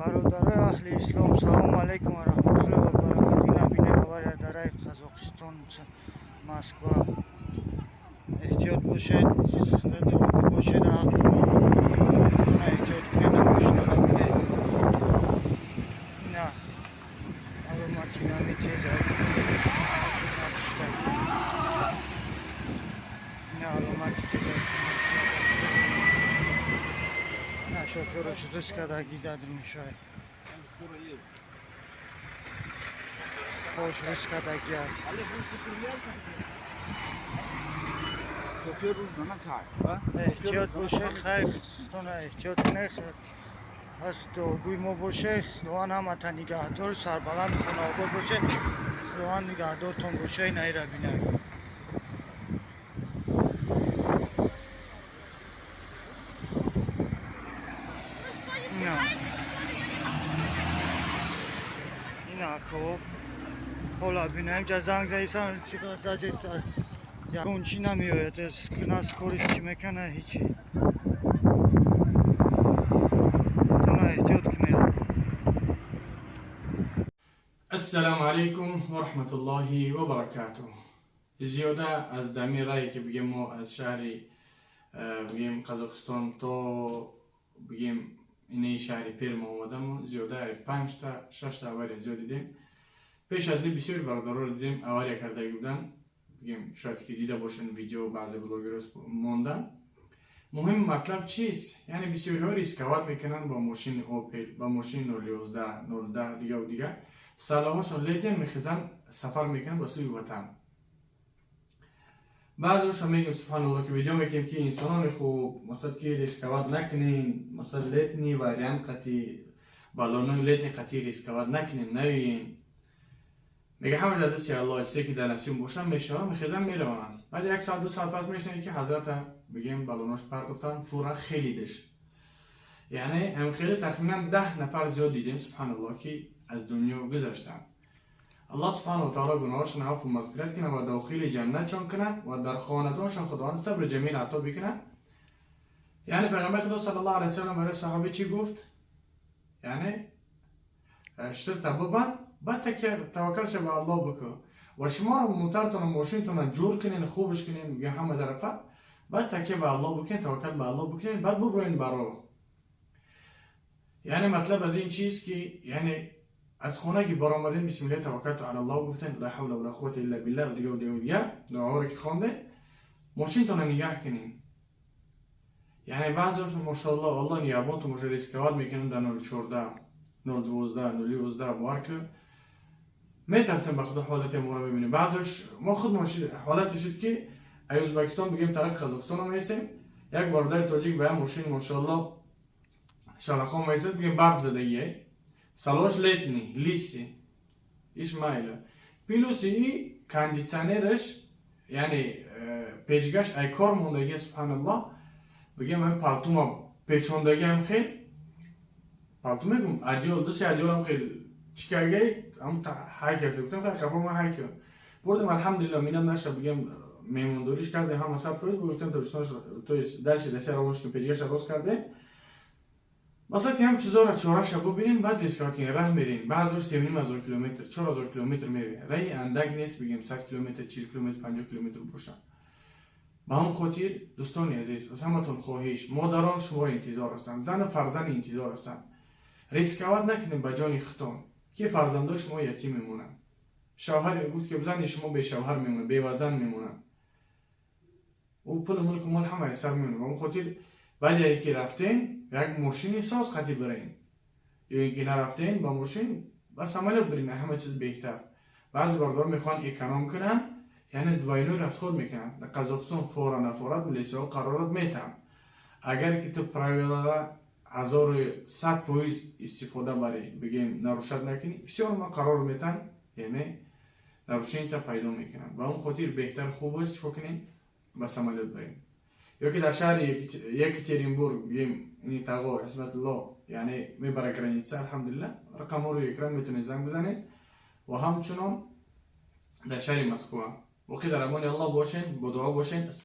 برادرای اهل اسلام سلام علیکم و رحمت الله و برکاته. نبینه خبر در قزاقستان مسکو احتیاط باشید، آبی باشید، احتیاط کنید، نباشید نبینه نه علامتی نمی تیز نه علامتی تیز نه شوفرش دست کرده گیده درون شاید خوش روز کرده گیده احتیاط باشه خیلی تونه احتیاط کنه از داگوی ما باشه دوان هم تا نگهدار سربلند کنه آباد باشه دوان نگهدار تون باشه اینه را بینه اینا خوب حالا بینه که زنگ زیستن چیکار دازید یا اون چی نمیاید از کارش چی میکنه هیچی تمام احتیاط کنید. السلام علیکم و رحمت الله و برکاته. زیاده از دمی رایی که بگیم ما از شهری بگیم قزاقستان تا بگیم اینه شهری پیر آمدم زیاده 5 تا 6 تا اولی زیاد دیدیم. پیش از این بسیار برادرها رو دیدیم اولی کرده بودن بگیم شاید که دیده باشن ویدیو بعضی بلاگر موندن. مهم مطلب چیست؟ یعنی بسیاری ها ریسکوات میکنن با ماشین اوپل با ماشین 011 010 دیگه و دیگه سلاحاشون لیدن میخیزن سفر میکنن با سوی وطن. بعضیش هم میگیم سبحان الله که ویدیو میکنیم که انسانان خوب مثلا که ریسکوات نکنین مثلا لیتنی واریانت قطعی بالونوی لیتنی قطعی ریسکوات نکنین نوین میگه همه دستی الله چیزی که در نصیب باشن میشن میخیزن میروان. بعد یک ساعت دو ساعت پس میشنید که حضرت بگیم بالوناش پر گفتن فورا خیلی دش یعنی هم خیلی تقریبا 10 نفر زیاد دیدیم سبحان الله که از دنیا گذشتن. الله سبحانه و تعالی گناهاشون عفو و مغفرت کنه و داخل جنتشون کنه و در خاندانشون خداوند صبر جمیل عطا بکنه. یعنی پیغمبر خدا صلی الله علیه و سلم برای صحابه چی گفت؟ یعنی اشتر تبوبن بعد که توکلش به الله بکن و شما رو موترتون و ماشینتون جور کنین خوبش کنین میگه همه طرفه بعد تکیه به الله بکنین توکل به الله بکنین بعد ببرین برا. یعنی مطلب از این چیز که یعنی از خونه که برآمدین بسم الله توکلت علی الله گفتین لا حول ولا قوه الا بالله و دیگه و دیگه و دیگه دعا رو که خوندین ماشینتون رو نگه کنین. یعنی بعضیش ماشاءالله الله نیابون تو مجه ریسکوات میکنن در 014 012 011 بار که میترسیم به خدا حالت ما رو ببینیم. بعضیش ما خود حالت شد که ازبکستان بگیم طرف قزاقستان میسیم یک برادر تاجیک به ماشین ماشاءالله شلخان میسید بگیم برف زدگیه سلاش لیتنی لیسی ایش مایله پیلوسی ای کاندیشنرش یعنی پیجگاش ای کار موندگی سبحان الله بگیم من پالتوما پیچوندگی هم خیلی پالتو میگم ادیول دوستی ادیول هم خیلی چیکارگی هم هایک هستی بودم خیلی خفا ما هایک بردم الحمدلله مینم نشه بگیم میموندوریش کرده هم مثلا فروز بگفتم تو درش دسته روش که پیجگاش راست کرده مثلا که هم چیزا را 4 شب ببینین بعد ریسکات کنین راه میرین بعضیش 3000 کیلومتر 4000 کیلومتر میرین راه اندک نیست بگیم 100 کیلومتر 40 کیلومتر 50 کیلومتر باشه. با هم خاطر دوستان عزیز از همتون خواهش مادران شما را انتظار هستن زن و فرزند انتظار هستن ریسکوات نکنین به جان خودتون که فرزندان شما یتیم میمونن. شوهر گفت که زن شما به شوهر میمونه به وزن میمونن او پول ملک مال همه سر میمونه. با هم خاطر ولی که رفتین یک ماشین ساز خطی برین یا اینکه نرفتین با ماشین بس عملیات برین همه چیز بهتر. بعضی بردار میخوان اکانوم کنن یعنی دوینوی را از خود میکنن. در قزاقستان فورا نفارت ملیسه ها قرارات میتن اگر که تو پرایویلا 1100% استفاده بری بگیم نروشت نکنی بسیار ما قرار میتن یعنی نروشین تا پیدا میکنن. با اون خاطر بهتر خوبش چو کنین بس عملیات برین. یا که در شهر یکترینبورگ بگیم این تقا حسبت الله یعنی میبره گرانیتسه الحمدلله رقم رو یکرم میتونید زنگ بزنید و همچنان در شهر مسکو باقی در امان الله باشین با دعا باشین.